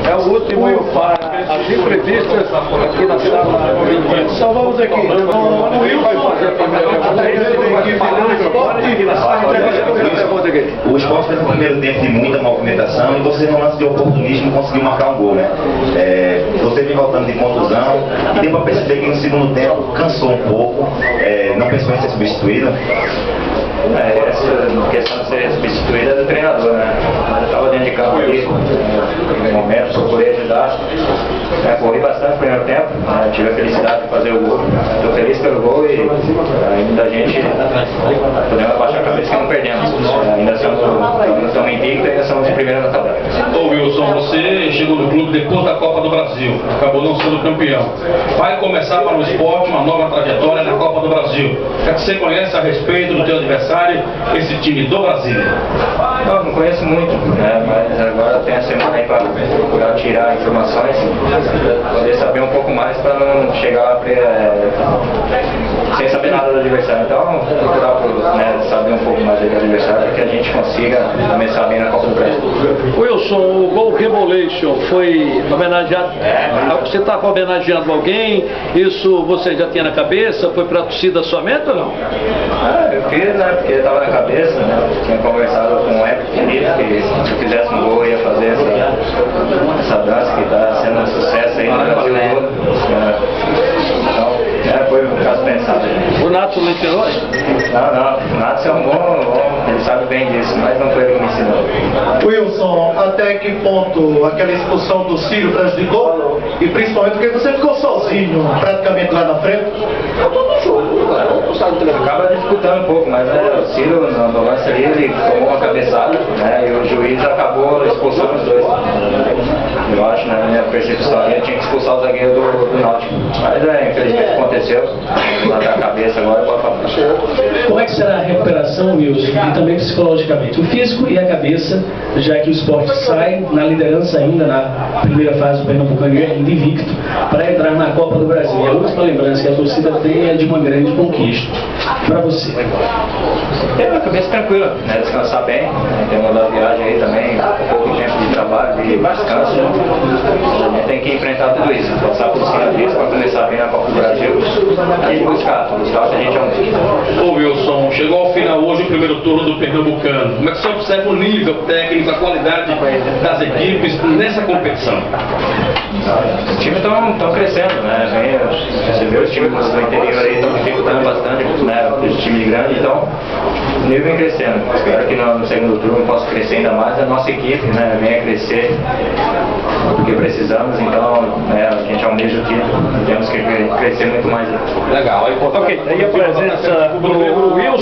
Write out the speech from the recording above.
É o último para as entrevistas aqui na sala. Só vamos aqui. O Wilson. O esporte fez um primeiro tempo de muita movimentação e você, no lance de oportunismo, conseguiu marcar um gol, né? Você vem voltando de contusão e deu para perceber que no segundo tempo cansou um pouco, não pensou em ser substituído. Essa questão de ser substituída é do treinador, né? Eu estava dentro de campo ali, no momento, procurei ajudar. Corri bastante no primeiro tempo, tive a felicidade de fazer o gol. Estou feliz pelo gol e ainda a gente podemos abaixar a cabeça que não perdemos. Ainda estamos invictos e ainda somos em primeira na tabela. Ô Wilson, você chegou no clube depois da Copa do Brasil, acabou não sendo campeão. Vai começar para o esporte uma nova trajetória na Copa do Brasil. O que você conhece a respeito do teu adversário, esse time do Brasil? Não conheço muito, né? Mas agora tem a semana aí para procurar tirar informações, poder saber um pouco mais para não chegar lá sem saber nada do adversário. Então, procurar saber um pouco mais do adversário para que a gente consiga começar bem na Copa do Brasil. Wilson, o Gol Revolution foi homenageado. Você estava homenageando alguém? Isso você já tinha na cabeça? Foi para a torcida somente ou não? Eu fiz, né? Porque estava na cabeça, né? Tinha conversado com o Everton Felipe que se eu fizesse um gol eu ia fazer essa dança que está sendo um sucesso aí no Brasil todo. Então, foi um caso pensado. O Nato não ensinou? Não, o Nato é um bom, ele sabe bem disso, mas não foi ele que me ensinou. Wilson, até que ponto aquela expulsão do Ciro prejudicou? E principalmente porque você ficou sozinho praticamente lá na frente? Acaba disputando um pouco, mas o Ciro no lance ali ele tomou uma cabeçada, né, e o juiz acabou expulsando os dois. Eu acho, na minha percepção, ele tinha que expulsar o zagueiro do Náutico. Mas infelizmente aconteceu, na cabeça agora pode falar. Como é que será a recuperação, Wilson, e também psicologicamente? O físico e a cabeça, já que o esporte sai na liderança ainda na primeira fase do Pernambucano, ainda invicto, para entrar na Copa do Brasil. E a última lembrança que a torcida tem é de uma grande conquista. Para você. Tenho a cabeça tranquila, né? Descansar bem, tem uma da viagem aí também, pouco tempo de trabalho, de descanso. A gente tem que enfrentar tudo isso, passar por cima disso para começar bem na Copa do Brasil e buscar o que a gente é um. Ô Wilson, chegou ao final hoje o primeiro turno do Pernambucano. Como é que você observa o nível técnico, a qualidade das equipes nessa competição? Os times estão crescendo, né? Você vê os times do interior aí estão dificultando bastante, né? Os times grandes, então o nível vem crescendo. Espero que no segundo turno possa crescer ainda mais a nossa equipe, né? Venha crescer, porque precisamos, então a gente almeja o título, temos que crescer muito mais. Legal. Ok, aí a presença do Wilson.